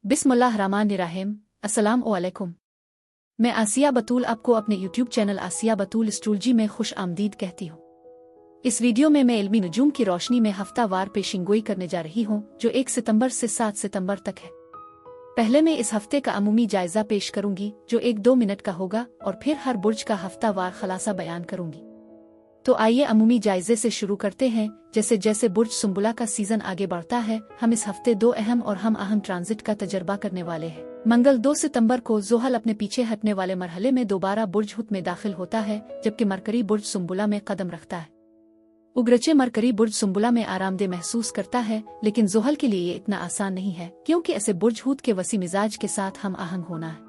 बिस्मिल्लाहिर्रहमानिर्रहीम। अस्सलाम वालेकुम। मैं आसिया बतूल आपको अपने यूट्यूब चैनल आसिया बतूल एस्ट्रोलॉजी में खुश आमदीद कहती हूँ। इस वीडियो में मैं इल्मी नुजूम की रोशनी में हफ्तावार पेशिंगोई करने जा रही हूँ जो 1 सितंबर से 7 सितंबर तक है। पहले मैं इस हफ्ते का अमूमी जायजा पेश करूंगी जो 1-2 मिनट का होगा और फिर हर बुर्ज का हफ्तावार खलासा बयान करूंगी। तो आइए अमूमी जायजे से शुरू करते हैं। जैसे जैसे बुर्ज सुंबुला का सीजन आगे बढ़ता है, हम इस हफ्ते 2 अहम और हम अहम ट्रांजिट का तजर्बा करने वाले हैं। मंगल 2 सितंबर को ज़ोहल अपने पीछे हटने वाले मरहले में दोबारा बुर्ज हुत में दाखिल होता है, जबकि मरकरी बुर्ज सुंबुला में कदम रखता है। उग्रचे मरकरी बुर्ज सुंबुला में आरामदेह महसूस करता है, लेकिन ज़ोहल के लिए ये इतना आसान नहीं है क्योंकि ऐसे बुर्ज हुत के वसी मिजाज के साथ हम आहंग होना है।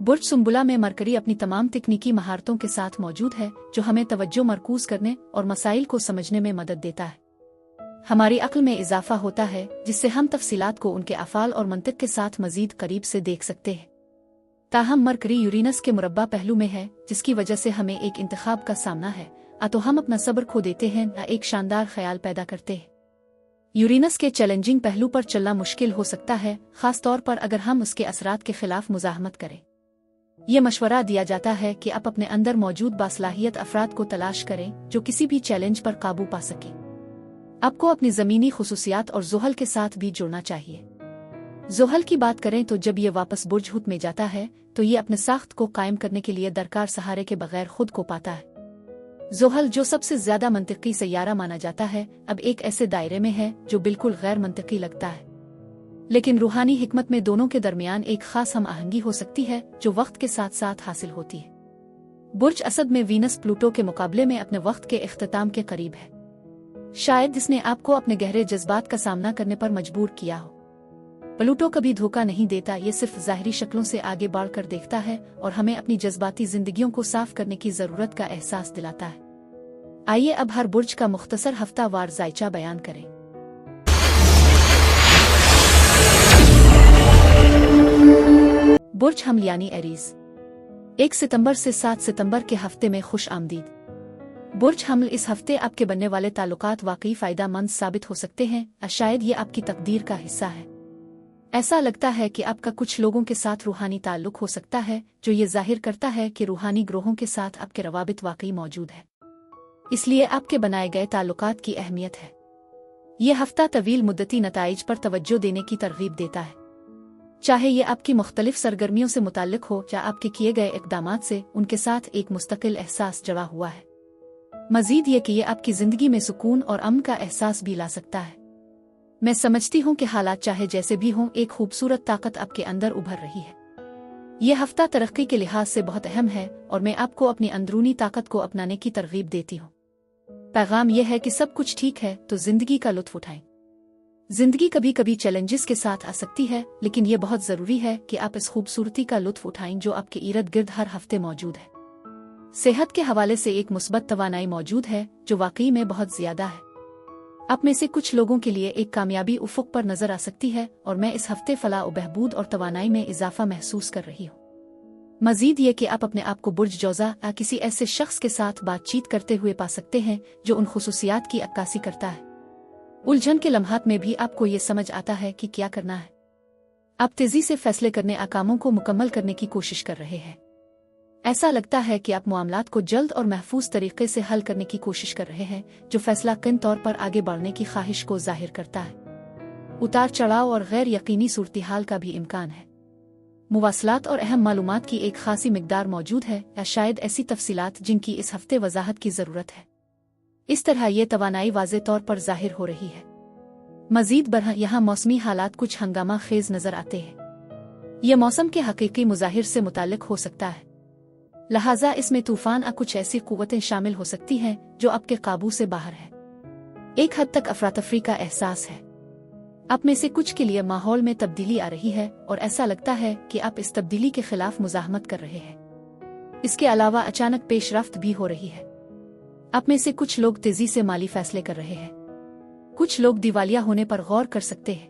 बुर्ज सुंबुला में मरकरी अपनी तमाम तकनीकी महारतों के साथ मौजूद है जो हमें तवज्जो मरकूज करने और मसाइल को समझने में मदद देता है। हमारी अक्ल में इजाफा होता है जिससे हम तफसीलात को उनके अफ़ाल और मंतिक के साथ मजीद करीब से देख सकते हैं। ताहम मरकरी यूरेनस के मुरब्बा पहलू में है, जिसकी वजह से हमें एक इंतखाब का सामना है। तो हम अपना सब्र खो देते हैं या एक शानदार ख्याल पैदा करते हैं। यूरेनस के चैलेंजिंग पहलू पर चलना मुश्किल हो सकता है, खास तौर पर अगर हम उसके असरात के खिलाफ मुजाहमत करें। ये मशवरा दिया जाता है कि आप अपने अंदर मौजूद बासलाहियत अफराद को तलाश करें जो किसी भी चैलेंज पर काबू पा सकें। आपको अपनी ज़मीनी खुसूसियात और ज़ोहल के साथ भी जुड़ना चाहिए। ज़ोहल की बात करें तो जब ये वापस बुर्ज हुत में जाता है तो ये अपने साख्त को कायम करने के लिए दरकार सहारे के बगैर खुद को पाता है। ज़ोहल जो सबसे ज्यादा मंतिकी सैयारा माना जाता है, अब एक ऐसे दायरे में है जो बिल्कुल गैर मंतिकी लगता है, लेकिन रूहानी हिकमत में दोनों के दरमियान एक खास हम आहंगी हो सकती है जो वक्त के साथ साथ हासिल होती है। बुर्ज असद में वीनस प्लूटो के मुकाबले में अपने वक्त के इख्तिताम के करीब है। शायद इसने आपको अपने गहरे जज्बात का सामना करने पर मजबूर किया हो। प्लूटो कभी धोखा नहीं देता, ये सिर्फ ज़ाहिरी शक्लों से आगे बढ़कर देखता है और हमें अपनी जज्बाती जिंदगियों को साफ करने की जरूरत का एहसास दिलाता है। आइए अब हर बुर्ज का मुख्तसर हफ्तावार जायचा बयान करें। बुर्ज हमल यानी एरीज, 1 सितंबर से 7 सितंबर के हफ्ते में खुश आमदीद। बुर्ज हमल, इस हफ्ते आपके बनने वाले ताल्लुकात वाकई फायदा मंद साबित हो सकते हैं, शायद ये आपकी तकदीर का हिस्सा है। ऐसा लगता है कि आपका कुछ लोगों के साथ रूहानी ताल्लुक हो सकता है जो ये जाहिर करता है कि रूहानी ग्रोहों के साथ आपके रवाबित वाकई मौजूद है, इसलिए आपके बनाए गए ताल्लुकात की अहमियत है। यह हफ्ता तवील मुद्दती नताइज पर तवज्जो देने की तरगीब देता है, चाहे ये आपकी मुख्तलिफ सरगर्मियों से मुताल्लिक हो या आपके किए गए इक़दामात से उनके साथ एक मुस्तकिल एहसास जड़ा हुआ है। मजीद ये कि ये आपकी जिंदगी में सुकून और अमन का एहसास भी ला सकता है। मैं समझती हूँ कि हालात चाहे जैसे भी हों, एक खूबसूरत ताकत आपके अंदर उभर रही है। यह हफ्ता तरक्की के लिहाज से बहुत अहम है और मैं आपको अपनी अंदरूनी ताकत को अपनाने की तरगीब देती हूँ। पैगाम यह है कि सब कुछ ठीक है तो जिंदगी का लुत्फ उठाएं। जिंदगी कभी कभी चैलेंजेस के साथ आ सकती है, लेकिन यह बहुत जरूरी है कि आप इस खूबसूरती का लुत्फ उठाएं जो आपके इर्द गिर्द हर हफ्ते मौजूद है। सेहत के हवाले से एक मुस्बत तवानाई मौजूद है जो वाकई में बहुत ज्यादा है। आप में से कुछ लोगों के लिए एक कामयाबी उफुक पर नजर आ सकती है और मैं इस हफ्ते फलाह व बहबूद और तवानाई में इजाफा महसूस कर रही हूँ। मजीद ये कि आप अपने आप को बुर्ज जौजा या किसी ऐसे शख्स के साथ बातचीत करते हुए पा सकते हैं जो उन खुसूसियात की अक्कासी करता है। उलझन के लम्हात में भी आपको ये समझ आता है कि क्या करना है। आप तेजी से फैसले करने या कामों को मुकम्मल करने की कोशिश कर रहे हैं। ऐसा लगता है कि आप मामलात को जल्द और महफूज तरीके से हल करने की कोशिश कर रहे हैं, जो फैसला किन तौर पर आगे बढ़ने की ख्वाहिश को जाहिर करता है। उतार चढ़ाव और गैर यकीनी सूरत-ए-हाल का भी इम्कान है। मुवासलात और अहम मालूमात की एक खासी मिकदार मौजूद है, या शायद ऐसी तफसीलात जिनकी इस हफ्ते वजाहत की जरूरत है। इस तरह ये तवानाई वाज़े तौर पर जाहिर हो रही है। मजीद बरह यहाँ मौसमी हालात कुछ हंगामा खेज नजर आते हैं। यह मौसम के हकीकी मुजाहिर से मुताल्लिक हो सकता है, लिहाजा इसमें तूफान या कुछ ऐसी कुव्वतें शामिल हो सकती हैं जो आपके काबू से बाहर है। एक हद तक अफरातफरी का एहसास है। आप में से कुछ के लिए माहौल में तब्दीली आ रही है और ऐसा लगता है कि आप इस तब्दीली के खिलाफ मुजाहमत कर रहे हैं। इसके अलावा अचानक पेशरफ्त भी हो रही है। आप में से कुछ लोग तेजी से माली फैसले कर रहे हैं। कुछ लोग दिवालिया होने पर गौर कर सकते हैं।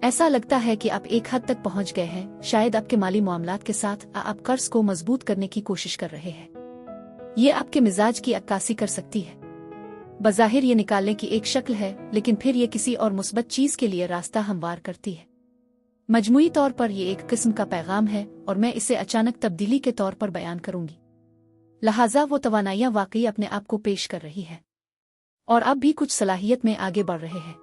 ऐसा लगता है कि आप एक हद तक पहुंच गए हैं, शायद आपके माली मामलात के साथ आप कर्ज को मजबूत करने की कोशिश कर रहे हैं। ये आपके मिजाज की अक्कासी कर सकती है। बज़ाहिर ये निकालने की एक शक्ल है, लेकिन फिर ये किसी और मुस्बत चीज के लिए रास्ता हमवार करती है। मजमूई तौर पर ये एक किस्म का पैगाम है और मैं इसे अचानक तब्दीली के तौर पर बयान करूंगी। लिहाजा वो तवानाइयाँ वाकई अपने आप को पेश कर रही है और अब भी कुछ सलाहियत में आगे बढ़ रहे हैं।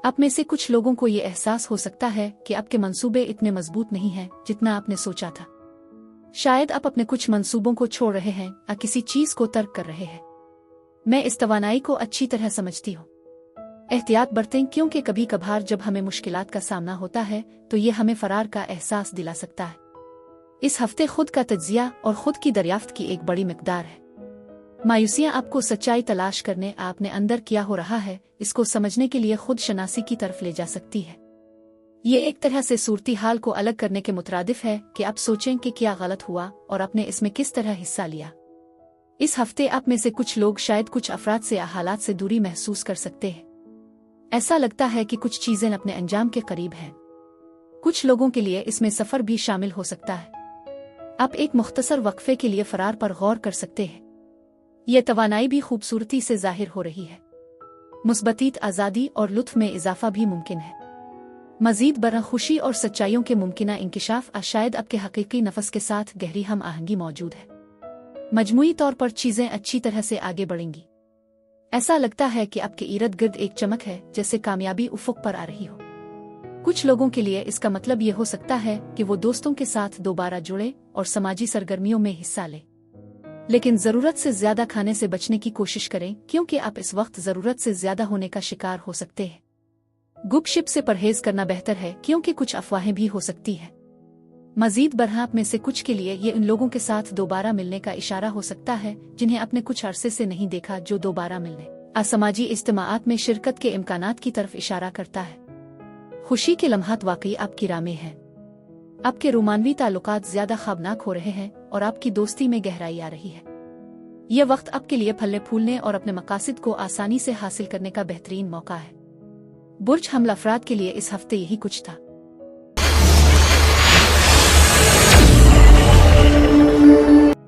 आप में से कुछ लोगों को ये एहसास हो सकता है कि आपके मंसूबे इतने मजबूत नहीं हैं जितना आपने सोचा था। शायद आप अपने कुछ मंसूबों को छोड़ रहे हैं या किसी चीज को तर्क कर रहे हैं। मैं इस तवानाई को अच्छी तरह समझती हूँ। एहतियात बरतें, क्योंकि कभी कभार जब हमें मुश्किलात का सामना होता है तो ये हमें फरार का एहसास दिला सकता है। इस हफ्ते खुद का तज्जिया और खुद की दरियाफ्त की एक बड़ी मिकदार है। मायूसियां आपको सच्चाई तलाश करने, आपने अंदर क्या हो रहा है इसको समझने के लिए खुद शनासी की तरफ ले जा सकती है। ये एक तरह से सूरती हाल को अलग करने के मुतरादिफ है कि आप सोचें कि क्या गलत हुआ और आपने इसमें किस तरह हिस्सा लिया। इस हफ्ते आप में से कुछ लोग शायद कुछ अफराद से या हालात से दूरी महसूस कर सकते हैं। ऐसा लगता है कि कुछ चीजें अपने अंजाम के करीब हैं। कुछ लोगों के लिए इसमें सफर भी शामिल हो सकता है। आप एक मुख्तसर वक्फे के लिए फरार पर गौर कर सकते हैं। यह तवानाई भी खूबसूरती से जाहिर हो रही है। मुस्बतीत आज़ादी और लुत्फ में इजाफा भी मुमकिन है। मजीद बरह खुशी और सच्चाइयों के मुमकिना इंकिशाफ शायद आपके हकीकी नफस के साथ गहरी हम आहंगी मौजूद है। मजमूई तौर पर चीजें अच्छी तरह से आगे बढ़ेंगी। ऐसा लगता है कि आपके इर्द गिर्द एक चमक है, जैसे कामयाबी उफ़ुक़ पर आ रही हो। कुछ लोगों के लिए इसका मतलब ये हो सकता है कि वो दोस्तों के साथ दोबारा जुड़े और समाजी सरगर्मियों में हिस्सा लें। लेकिन ज़रूरत से ज़्यादा खाने से बचने की कोशिश करें, क्योंकि आप इस वक्त ज़रूरत से ज़्यादा होने का शिकार हो सकते हैं। गुपशप से परहेज करना बेहतर है, क्योंकि कुछ अफवाहें भी हो सकती हैं। मजीद बरह आप में से कुछ के लिए ये उन लोगों के साथ दोबारा मिलने का इशारा हो सकता है जिन्हें आपने कुछ अरसे से नहीं देखा, जो दोबारा मिलने असामाजी इज्तिमाआत में शिरकत के इम्कानात की तरफ इशारा करता है। खुशी के लम्हात वाकई आपकी राह में हैं। आपके रोमानवी ताल्लुकात ज्यादा ख्वाबनाक हो रहे हैं और आपकी दोस्ती में गहराई आ रही है। यह वक्त आपके लिए फलने फूलने और अपने मकासद को आसानी से हासिल करने का बेहतरीन मौका है। बुर्ज हमल अफराद के लिए इस हफ्ते यही कुछ था।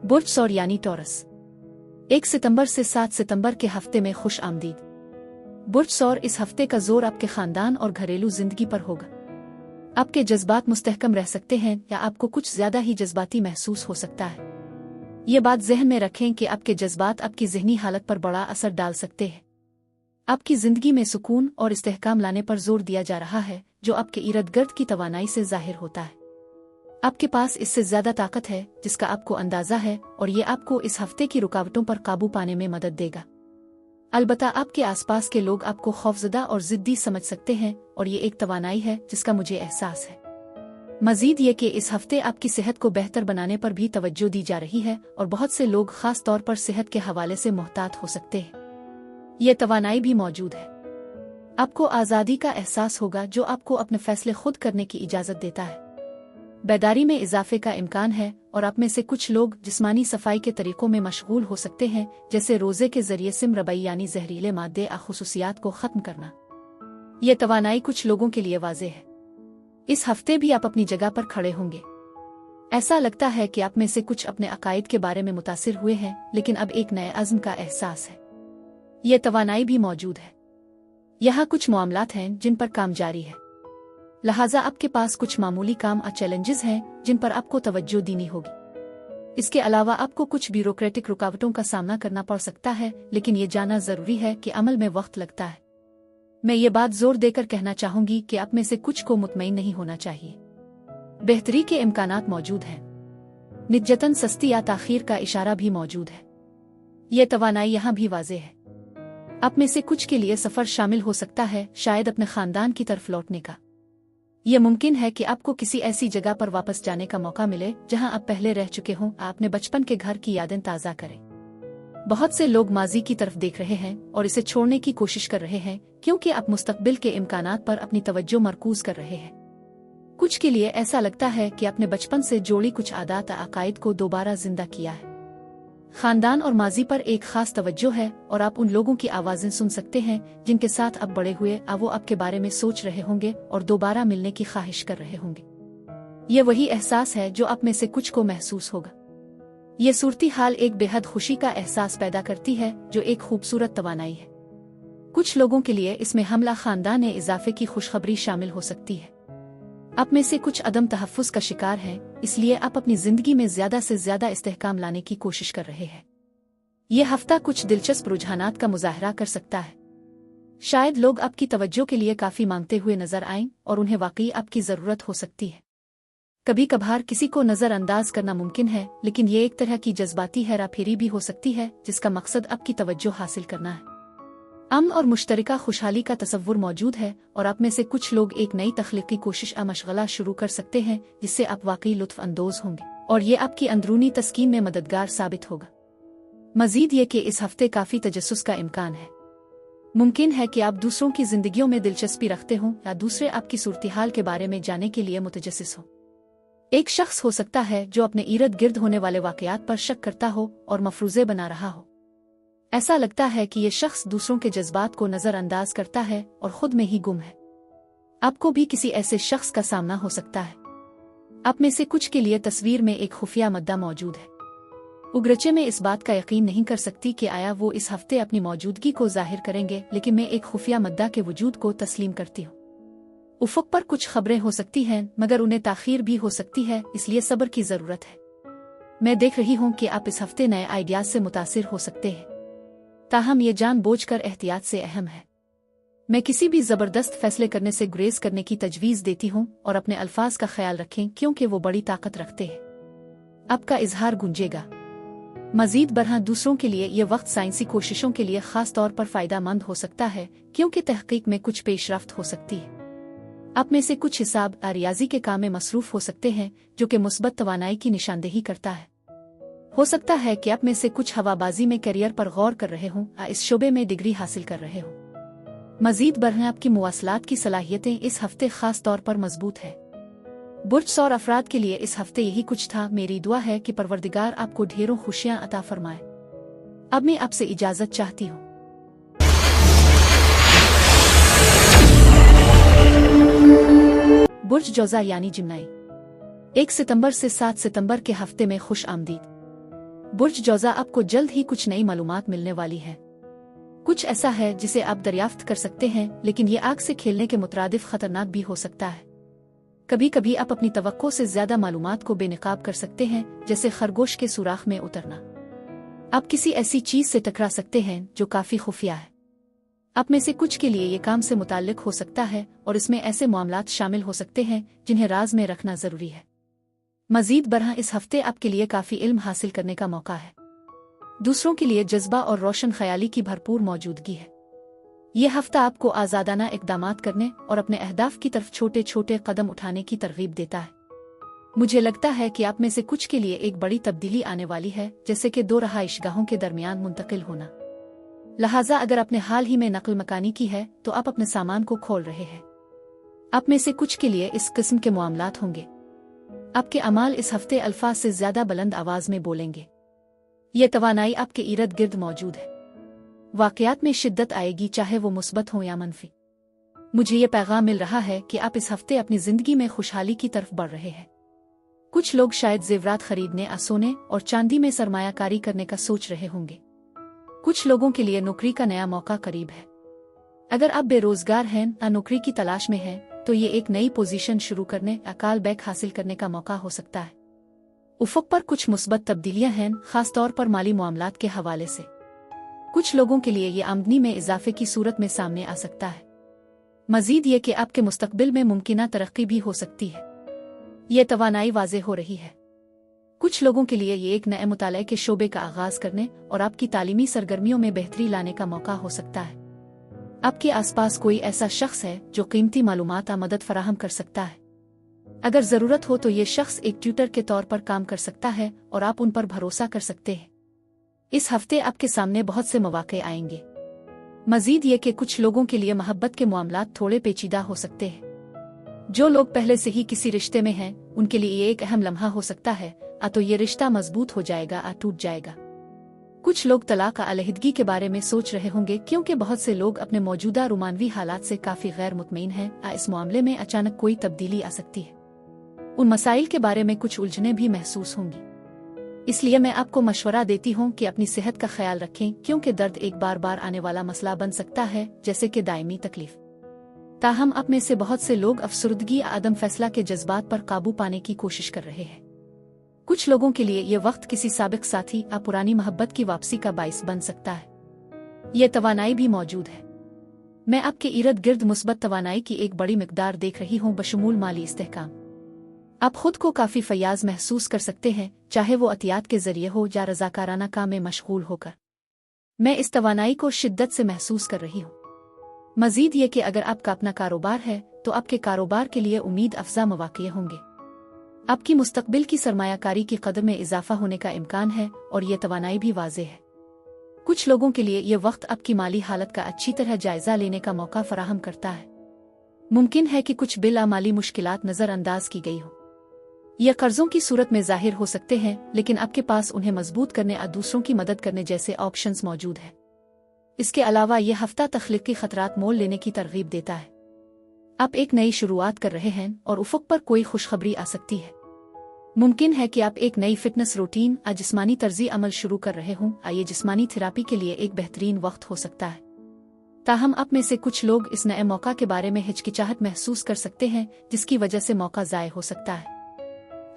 बुर्ज सौर यानी टॉरस, 1 सितंबर से 7 सितंबर के हफ्ते में खुश आमदीद। बुर्ज सौर, इस हफ्ते का जोर आपके खानदान और घरेलू जिंदगी पर होगा। आपके जज्बात मुस्तहकम रह सकते हैं या आपको कुछ ज्यादा ही जज्बाती महसूस हो सकता है। ये बात ज़हन में रखें कि आपके जज्बात आपकी ज़हनी हालत पर बड़ा असर डाल सकते हैं। आपकी जिंदगी में सुकून और इस्तेहकाम लाने पर जोर दिया जा रहा है, जो आपके इर्द गिर्द की तवानाई से जाहिर होता है। आपके पास इससे ज्यादा ताकत है जिसका आपको अंदाजा है, और ये आपको इस हफ्ते की रुकावटों पर काबू पाने में मदद देगा। अलबत्ता आपके आसपास के लोग आपको खौफजदा और जिद्दी समझ सकते हैं, और ये एक तवानाई है जिसका मुझे एहसास है। मजीद ये कि इस हफ्ते आपकी सेहत को बेहतर बनाने पर भी तवज्जो दी जा रही है, और बहुत से लोग खास तौर पर सेहत के हवाले से मोहतात हो सकते हैं। ये तवानाई भी मौजूद है। आपको आज़ादी का एहसास होगा, जो आपको अपने फैसले खुद करने की इजाज़त देता है। बेदारी में इजाफे का इम्कान है, और आप में से कुछ लोग जिस्मानी सफाई के तरीकों में मशगूल हो सकते हैं, जैसे रोज़े के जरिए सिम रबई यानी जहरीले मादे या खुसूसियात को ख़त्म करना। यह तवानाई कुछ लोगों के लिए वाज़ेह है। इस हफ्ते भी आप अपनी जगह पर खड़े होंगे। ऐसा लगता है कि आप में से कुछ अपने अकायद के बारे में मुतासिर हुए हैं, लेकिन अब एक नए अज़्म का एहसास है। यह तवानाई भी मौजूद है। यहाँ कुछ मामलात हैं जिन पर काम जारी है, लिहाजा आपके पास कुछ मामूली काम और चैलेंजेस हैं जिन पर आपको तवज्जो देनी होगी। इसके अलावा आपको कुछ ब्यूरोक्रेटिक रुकावटों का सामना करना पड़ सकता है, लेकिन ये जानना जरूरी है कि अमल में वक्त लगता है। मैं ये बात जोर देकर कहना चाहूंगी कि आप में से कुछ को मुतमईन नहीं होना चाहिए। बेहतरी के इम्कानात मौजूद हैं। निजतन सस्ती या ताखीर का इशारा भी मौजूद है। यह तवानाई यहाँ भी वाज़ेह है। आप में से कुछ के लिए सफर शामिल हो सकता है, शायद अपने खानदान की तरफ लौटने का। यह मुमकिन है कि आपको किसी ऐसी जगह पर वापस जाने का मौका मिले जहां आप पहले रह चुके हों। अपने बचपन के घर की यादें ताज़ा करें। बहुत से लोग माजी की तरफ देख रहे हैं और इसे छोड़ने की कोशिश कर रहे हैं, क्योंकि आप मुस्तकबिल के इम्कानात पर अपनी तवज्जो मरकूज कर रहे हैं। कुछ के लिए ऐसा लगता है कि आपने बचपन से जोड़ी कुछ आदात अकायद को दोबारा जिंदा किया है। खानदान और माजी पर एक खास तवज्जो है, और आप उन लोगों की आवाजें सुन सकते हैं जिनके साथ आप बड़े हुए। वो आपके बारे में सोच रहे होंगे और दोबारा मिलने की ख्वाहिश कर रहे होंगे। ये वही एहसास है जो आप में से कुछ को महसूस होगा। ये सूरती हाल एक बेहद खुशी का एहसास पैदा करती है, जो एक खूबसूरत तवानाई है। कुछ लोगों के लिए इसमें हमला खानदान इजाफे की खुशखबरी शामिल हो सकती है। आप में से कुछ अदम तहफ़्फ़ुज़ का शिकार हैं, इसलिए आप अपनी ज़िंदगी में ज़्यादा से ज़्यादा इस्तेहकाम लाने की कोशिश कर रहे हैं। ये हफ्ता कुछ दिलचस्प रुझानात का मुज़ाहरा कर सकता है। शायद लोग आपकी तवज्जो के लिए काफ़ी मांगते हुए नजर आएं और उन्हें वाकई आपकी ज़रूरत हो सकती है। कभी कभार किसी को नज़रअंदाज करना मुमकिन है, लेकिन ये एक तरह की जज्बाती हेराफेरी भी हो सकती है जिसका मकसद आपकी तवज्जो हासिल करना है। अमन और मुश्तरका खुशहाली का तसव्वुर मौजूद है और आप में से कुछ लोग एक नई तख्लीकी कोशिश मशगला शुरू कर सकते हैं जिससे आप वाकई लुत्फ अंदोज होंगे और ये आपकी अंदरूनी तस्कीन में मददगार साबित होगा। मजीद ये कि इस हफ्ते काफ़ी तजस्सुस का इम्कान है। मुमकिन है कि आप दूसरों की जिंदगियों में दिलचस्पी रखते हों या दूसरे आपकी सूरत-ए-हाल के बारे में जानने के लिए मुतजस्सिस हो। एक शख्स हो सकता है जो अपने इर्द गिर्द होने वाले वाकयात पर शक करता हो और मफरूज़े बना रहा हो। ऐसा लगता है कि ये शख्स दूसरों के जज्बात को नज़रअंदाज करता है और खुद में ही गुम है। आपको भी किसी ऐसे शख्स का सामना हो सकता है। आप में से कुछ के लिए तस्वीर में एक खुफिया मद्दा मौजूद है। उगरचे में इस बात का यकीन नहीं कर सकती कि आया वो इस हफ्ते अपनी मौजूदगी को जाहिर करेंगे, लेकिन मैं एक खुफिया मद्दा के वजूद को तस्लीम करती हूँ। उफ़क़ पर कुछ खबरें हो सकती हैं मगर उन्हें ताख़ीर भी हो सकती है, इसलिए सब्र की ज़रूरत है। मैं देख रही हूँ कि आप इस हफ्ते नए आइडियाज़ से मुतासिर हो सकते हैं, ताहम ये जानबूझकर एहतियात से अहम है। मैं किसी भी ज़बरदस्त फैसले करने से गुरेज करने की तजवीज़ देती हूँ और अपने अल्फाज का ख्याल रखें क्योंकि वो बड़ी ताकत रखते हैं। आपका इजहार गूंजेगा। मजीद बरहां दूसरों के लिए ये वक्त साइंसी कोशिशों के लिए खास तौर पर फ़ायदा मंद हो सकता है क्योंकि तहकीक में कुछ पेशरफ्त हो सकती है। आप में से कुछ हिसाब रियाजी के काम में मसरूफ़ हो सकते हैं जो कि मुस्बत तवानाई की निशानदेही करता है। हो सकता है कि आप में से कुछ हवाबाजी में करियर पर गौर कर रहे हों या इस शोबे में डिग्री हासिल कर रहे हों। मजीद बरहां आपकी मुवासलात की सलाहियतें इस हफ्ते खास तौर पर मजबूत है। बुर्ज सौर अफराद के लिए इस हफ्ते यही कुछ था। मेरी दुआ है कि परवरदिगार आपको ढेरों खुशियां अता फरमाए। अब मैं आपसे इजाजत चाहती हूँ। बुर्ज जौज़ा यानी जिम्नाई 1 सितंबर से 7 सितंबर के हफ्ते में खुश आमदीद। बुर्ज जौज़ा आपको जल्द ही कुछ नई मालूमात मिलने वाली है। कुछ ऐसा है जिसे आप दरियाफ्त कर सकते हैं, लेकिन ये आग से खेलने के मुतरादिफ खतरनाक भी हो सकता है। कभी कभी आप अपनी तवक्को से ज्यादा मालूमात को बेनकाब कर सकते हैं, जैसे खरगोश के सुराख में उतरना। आप किसी ऐसी चीज से टकरा सकते हैं जो काफी खुफिया है। आप में से कुछ के लिए ये काम से मुताल्लिक हो सकता है और इसमें ऐसे मामलात शामिल हो सकते हैं जिन्हें राज में रखना जरूरी है। मजीद बरहां इस हफ्ते आपके लिए काफी इल्म हासिल करने का मौका है। दूसरों के लिए जज्बा और रोशन ख्याली की भरपूर मौजूदगी है। यह हफ्ता आपको आज़ादाना इक़दामात करने और अपने अहदाफ की तरफ छोटे छोटे कदम उठाने की तरगीब देता है। मुझे लगता है कि आप में से कुछ के लिए एक बड़ी तब्दीली आने वाली है, जैसे कि 2 रहाइशगाहों के दरमियान मुंतकिल होना। लिहाजा अगर आपने हाल ही में नकल मकानी की है तो आप अपने सामान को खोल रहे हैं। आप में से कुछ के लिए इस किस्म के मामलात होंगे। आपके अमाल इस हफ्ते अल्फाज से ज्यादा बुलंद आवाज में बोलेंगे। ये तवानाई आपके इर्द गिर्द मौजूद है। वाकयात में शिद्दत आएगी, चाहे वो मुस्बत हो या मनफी। मुझे ये पैगाम मिल रहा है कि आप इस हफ्ते अपनी जिंदगी में खुशहाली की तरफ बढ़ रहे हैं। कुछ लोग शायद जेवरात खरीदने, सोने और चांदी में सरमायाकारी करने का सोच रहे होंगे। कुछ लोगों के लिए नौकरी का नया मौका करीब है। अगर आप बेरोजगार हैं या नौकरी की तलाश में हैं, तो ये एक नई पोजीशन शुरू करने या कॉल बैक हासिल करने का मौका हो सकता है। उफ़क़ पर कुछ मुस्बत तब्दीलियां हैं, खास तौर पर माली मामलात के हवाले से। कुछ लोगों के लिए ये आमदनी में इजाफे की सूरत में सामने आ सकता है। मजीद ये कि आपके मुस्तकबिल में मुमकिना तरक्की भी हो सकती है। ये तवानाई वाज़े हो रही है। कुछ लोगों के लिए ये एक नए मुताले के शोबे का आगाज करने और आपकी तालीमी सरगर्मियों में बेहतरी लाने का मौका हो सकता है। आपके आसपास कोई ऐसा शख्स है जो कीमती मालूमात या मदद फराहम कर सकता है। अगर जरूरत हो तो ये शख्स एक ट्यूटर के तौर पर काम कर सकता है और आप उन पर भरोसा कर सकते हैं। इस हफ्ते आपके सामने बहुत से मौके आएंगे। मजीद ये कि कुछ लोगों के लिए मोहब्बत के मामलात थोड़े पेचीदा हो सकते हैं। जो लोग पहले से ही किसी रिश्ते में हैं, उनके लिए ये एक अहम लम्हा हो सकता है, तो ये रिश्ता मजबूत हो जाएगा या टूट जाएगा। कुछ लोग तलाक अलहदगी के बारे में सोच रहे होंगे, क्योंकि बहुत से लोग अपने मौजूदा रोमानवी हालात से काफी गैर मुतमईन हैं। इस मामले में अचानक कोई तब्दीली आ सकती है। उन मसाइल के बारे में कुछ उलझनें भी महसूस होंगी। इसलिए मैं आपको मशवरा देती हूँ कि अपनी सेहत का ख्याल रखें, क्योंकि दर्द एक बार बार आने वाला मसला बन सकता है, जैसे कि दायमी तकलीफ। ताहम आप में से बहुत से लोग अफसरदगी या आदम फैसला के जज्बात पर काबू पाने की कोशिश कर रहे हैं। कुछ लोगों के लिए ये वक्त किसी साबिक साथी या पुरानी मोहब्बत की वापसी का बाइस बन सकता है। ये तवानाई भी मौजूद है। मैं आपके इर्द गिर्द मुस्बत तवानाई की एक बड़ी मिकदार देख रही हूँ, बशमूल माली इस्तेहकाम। आप खुद को काफी फयाज महसूस कर सकते हैं, चाहे वो अतियात के जरिए हो या रजाकाराना काम में मशगूल होकर। मैं इस तवानाई को शिद्दत से महसूस कर रही हूँ। मजीद ये कि अगर आपका अपना कारोबार है तो आपके कारोबार के लिए उम्मीद अफजा मौक़े होंगे। आपकी मुस्तकबिल की सरमायाकारी की कदर में इजाफा होने का इम्कान है और ये तवानाई भी वाज़े है। कुछ लोगों के लिए ये वक्त आपकी माली हालत का अच्छी तरह जायजा लेने का मौका फराहम करता है। मुमकिन है कि कुछ बिलामाली मुश्किलात नज़रअंदाज की गई हो। यह कर्जों की सूरत में जाहिर हो सकते हैं, लेकिन आपके पास उन्हें मजबूत करने और दूसरों की मदद करने जैसे ऑप्शंस मौजूद हैं। इसके अलावा यह हफ्ता तख्लीकी खतरात मोल लेने की तरगीब देता है। आप एक नई शुरुआत कर रहे हैं और उफक पर कोई खुशखबरी आ सकती है। मुमकिन है कि आप एक नई फिटनेस रूटीन या जिस्मानी तर्जी अमल शुरू कर रहे हों। ये जिस्मानी थेरापी के लिए एक बेहतरीन वक्त हो सकता है। ताहम आप में से कुछ लोग इस नए मौका के बारे में हिचकिचाहट महसूस कर सकते हैं, जिसकी वजह से मौका ज़ाय हो सकता है।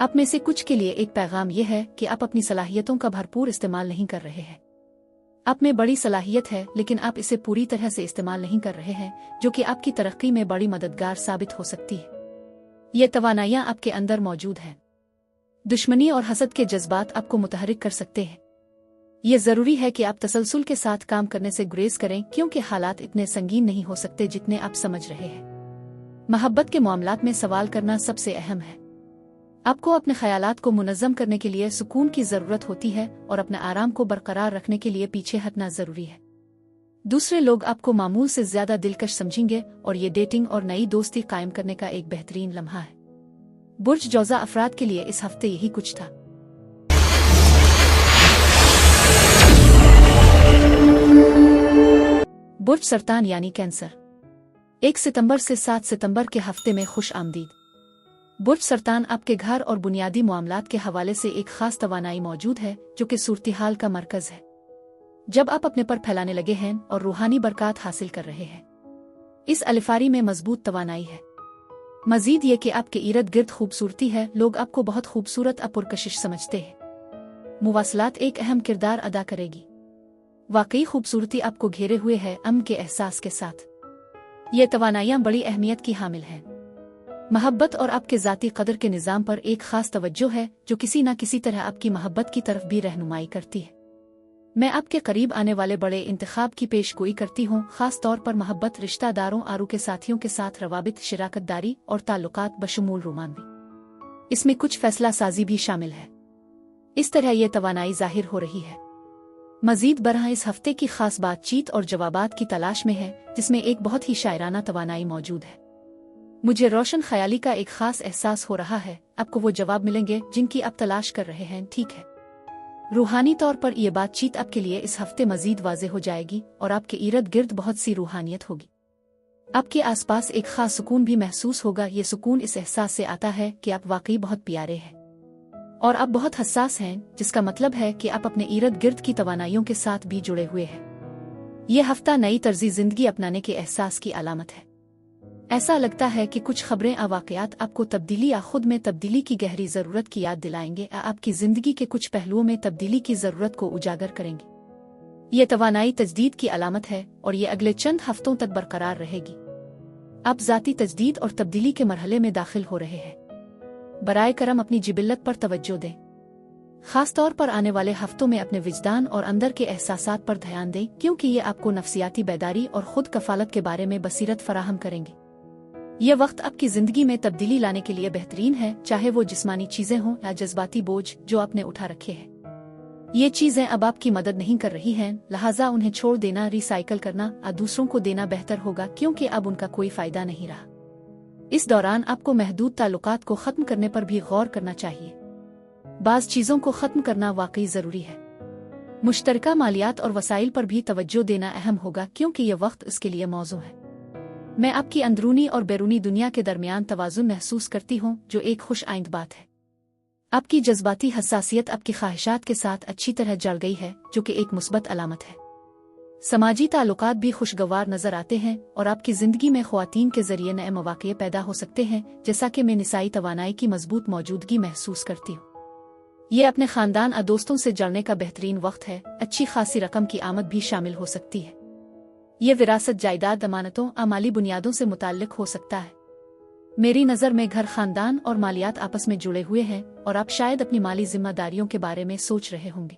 आप में से कुछ के लिए एक पैगाम यह है कि आप अपनी सलाहियतों का भरपूर इस्तेमाल नहीं कर रहे हैं। आप में बड़ी सलाहियत है, लेकिन आप इसे पूरी तरह से इस्तेमाल नहीं कर रहे हैं, जो कि आपकी तरक्की में बड़ी मददगार साबित हो सकती है। ये तवानाइयाँ आपके अंदर मौजूद हैं। दुश्मनी और हसद के जज्बात आपको मुतहरिक कर सकते हैं। ये ज़रूरी है कि आप तसलसल के साथ काम करने से गुरेज करें, क्योंकि हालात इतने संगीन नहीं हो सकते जितने आप समझ रहे हैं। मोहब्बत के मामलात में सवाल करना सबसे अहम है। आपको अपने ख्यालात को मुनज़्ज़म करने के लिए सुकून की ज़रूरत होती है और अपने आराम को बरकरार रखने के लिए पीछे हटना ज़रूरी है। दूसरे लोग आपको मामूल से ज़्यादा दिलकश समझेंगे और ये डेटिंग और नई दोस्ती कायम करने का एक बेहतरीन लम्हा है। बुर्ज जौज़ा अफराद के लिए इस हफ्ते यही कुछ था। बुर्ज सरतान यानी कैंसर। 1 सितंबर से 7 सितंबर के हफ्ते में खुश आमदीद। बुर्ज सरतान आपके घर और बुनियादी मामलात के हवाले से एक खास तवानाई मौजूद है, जो कि सूरत-ए-हाल का मरकज़ है। जब आप अपने पर फैलाने लगे हैं और रूहानी बरकत हासिल कर रहे हैं, इस अलिफारी में मजबूत तवानाई है। मजीद ये कि आपके इर्द गिर्द खूबसूरती है, लोग आपको बहुत खूबसूरत और पुरकशिश समझते हैं। मुवासलात एक अहम किरदार अदा करेगी। वाकई खूबसूरती आपको घेरे हुए है अमन के एहसास के साथ। ये तवानाइयाँ बड़ी अहमियत की हामिल हैं। मोहब्बत और आपके ज़ाती कदर के निज़ाम पर एक ख़ास तवज्जो है, जो किसी न किसी तरह आपकी मोहब्बत की तरफ भी रहनुमाई करती है। मैं आपके करीब आने वाले बड़े इंतखाब की पेशगोई करती हूँ, ख़ास तौर पर मोहब्बत, रिश्तेदारों, आरू के साथियों के साथ रवाबित, शिराकतदारी और ताल्लुकात बशमूल रोमानवी। इसमें कुछ फैसला साजी भी शामिल है। इस तरह यह तवानाई ज़ाहिर हो रही है। मजीद बरहा इस हफ्ते की खास बातचीत और जवाबात की तलाश में है, जिसमें एक बहुत ही शायराना तवानाई मौजूद है। मुझे रोशन ख्याली का एक खास एहसास हो रहा है। आपको वो जवाब मिलेंगे जिनकी आप तलाश कर रहे हैं, ठीक है। रूहानी तौर पर यह बातचीत आपके लिए इस हफ्ते मजीद वाज़े हो जाएगी और आपके इर्द गिर्द बहुत सी रूहानियत होगी। आपके आसपास एक खास सुकून भी महसूस होगा। ये सुकून इस एहसास से आता है कि आप वाकई बहुत प्यारे हैं और आप बहुत हसास हैं, जिसका मतलब है कि आप अपने इर्द गिर्द की तवानाइयों के साथ भी जुड़े हुए हैं। यह हफ्ता नई तर्जी जिंदगी अपनाने के एहसास की अलामत है। ऐसा लगता है कि कुछ खबरें या वाक़यात आपको तब्दीली या खुद में तब्दीली की गहरी ज़रूरत की याद दिलाएंगे या आपकी ज़िंदगी के कुछ पहलुओं में तब्दीली की ज़रूरत को उजागर करेंगे। ये तवानाई तजदीद की अलामत है और ये अगले चंद हफ्तों तक बरकरार रहेगी। आप ज़ाती तजदीद और तब्दीली के मरहले में दाखिल हो रहे हैं। बराए करम अपनी जिबिल्लत पर तवज्जो दें। खास तौर पर आने वाले हफ्तों में अपने विजदान और अंदर के एहसासात पर ध्यान दें, क्योंकि ये आपको नफ्सियाती बेदारी और खुद कफालत के बारे में बसीरत फराहम करेंगे। यह वक्त आपकी जिंदगी में तब्दीली लाने के लिए बेहतरीन है, चाहे वो जिस्मानी चीजें हों या जज्बाती बोझ जो आपने उठा रखे हैं। ये चीजें अब आपकी मदद नहीं कर रही हैं, लिहाजा उन्हें छोड़ देना, रिसाइकल करना या दूसरों को देना बेहतर होगा, क्योंकि अब उनका कोई फायदा नहीं रहा। इस दौरान आपको महदूद ताल्लुकात को खत्म करने पर भी गौर करना चाहिए। बाज़ चीजों को खत्म करना वाकई जरूरी है। मुश्तरका मालियात और वसाइल पर भी तवज्जो देना अहम होगा, क्योंकि यह वक्त इसके लिए मौजू है। मैं आपकी अंदरूनी और बैरूनी दुनिया के दरमियान तवाज़ुन महसूस करती हूँ, जो एक खुश आइंद बात है। आपकी जज्बाती हसासियत आपकी ख्वाहिशात के साथ अच्छी तरह जड़ गई है, जो कि एक मुस्बत अलामत है। समाजी ताल्लुकात भी खुशगवार नजर आते हैं और आपकी जिंदगी में ख्वातीन के जरिए नए मौके पैदा हो सकते हैं, जैसा कि मैं निसाई तवानाई की मजबूत मौजूदगी महसूस करती हूँ। ये अपने खानदान और दोस्तों से जुड़ने का बेहतरीन वक्त है। अच्छी खासी रकम की आमद भी शामिल हो सकती है। ये विरासत, जायदाद, अमानतों और माली बुनियादों से मुताल्लिक हो सकता है। मेरी नज़र में घर, खानदान और मालियात आपस में जुड़े हुए हैं और आप शायद अपनी माली जिम्मेदारियों के बारे में सोच रहे होंगे।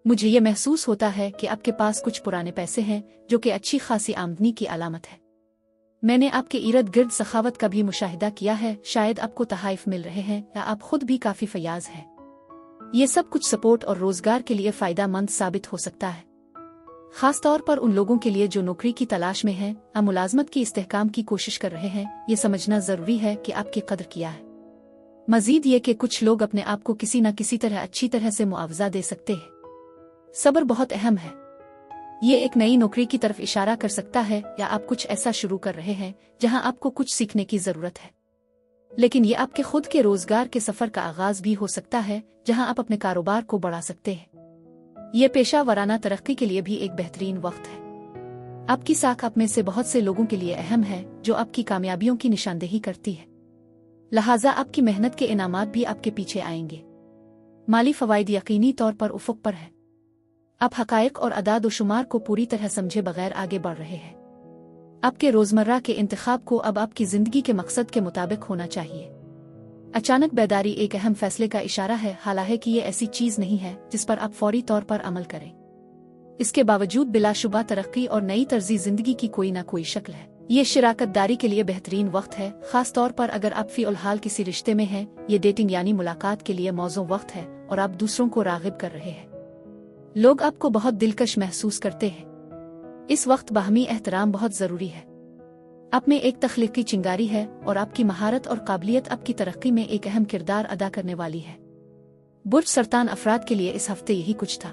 मुझे ये महसूस होता है कि आपके पास कुछ पुराने पैसे हैं, जो कि अच्छी खासी आमदनी की अलामत है। मैंने आपके इर्द गिर्द सखावत का भी मुशाहिदा किया है। शायद आपको तहाइफ मिल रहे हैं या आप खुद भी काफी फयाज हैं। ये सब कुछ सपोर्ट और रोजगार के लिए फायदा मंद साबित हो सकता है, खास तौर पर उन लोगों के लिए जो नौकरी की तलाश में हैं या मुलाजमत की इस्तेहकाम की कोशिश कर रहे हैं। ये समझना जरूरी है कि आपकी कदर किया है। मजीद ये कि कुछ लोग अपने आप को किसी न किसी तरह अच्छी तरह से मुआवजा दे सकते हैं। सब्र बहुत अहम है। ये एक नई नौकरी की तरफ इशारा कर सकता है या आप कुछ ऐसा शुरू कर रहे हैं जहां आपको कुछ सीखने की जरूरत है। लेकिन ये आपके खुद के रोजगार के सफर का आगाज भी हो सकता है, जहां आप अपने कारोबार को बढ़ा सकते हैं। ये पेशा वराना तरक्की के लिए भी एक बेहतरीन वक्त है। आपकी साख आप में से बहुत से लोगों के लिए अहम है, जो आपकी कामयाबियों की निशानदेही करती है। लिहाजा आपकी मेहनत के इनामात भी आपके पीछे आएंगे। माली फवाइद यकीनी तौर पर उफुक पर है। आप हकायक और अदाद व शुमार को पूरी तरह समझे बगैर आगे बढ़ रहे हैं। आपके रोजमर्रा के इंतखाब को अब आपकी जिंदगी के मकसद के मुताबिक होना चाहिए। अचानक बेदारी एक अहम फैसले का इशारा है, हालांकि ये ऐसी चीज नहीं है जिस पर आप फौरी तौर पर अमल करें। इसके बावजूद बिलाशुबा तरक्की और नई तर्जी जिंदगी की कोई ना कोई शक्ल है। ये शिराकतदारी के लिए बेहतरीन वक्त है, खास तौर पर अगर आप फिलहाल किसी रिश्ते में हैं। ये डेटिंग यानी मुलाकात के लिए मौजू वक्त है और आप दूसरों को रागिब कर रहे हैं। लोग आपको बहुत दिलकश महसूस करते हैं। इस वक्त बाहमी एहतराम बहुत जरूरी है। आप में एक तख्लीकी चिंगारी है और आपकी महारत और काबिलियत आपकी तरक्की में एक अहम किरदार अदा करने वाली है। बुर्ज सरतान अफराद के लिए इस हफ्ते यही कुछ था।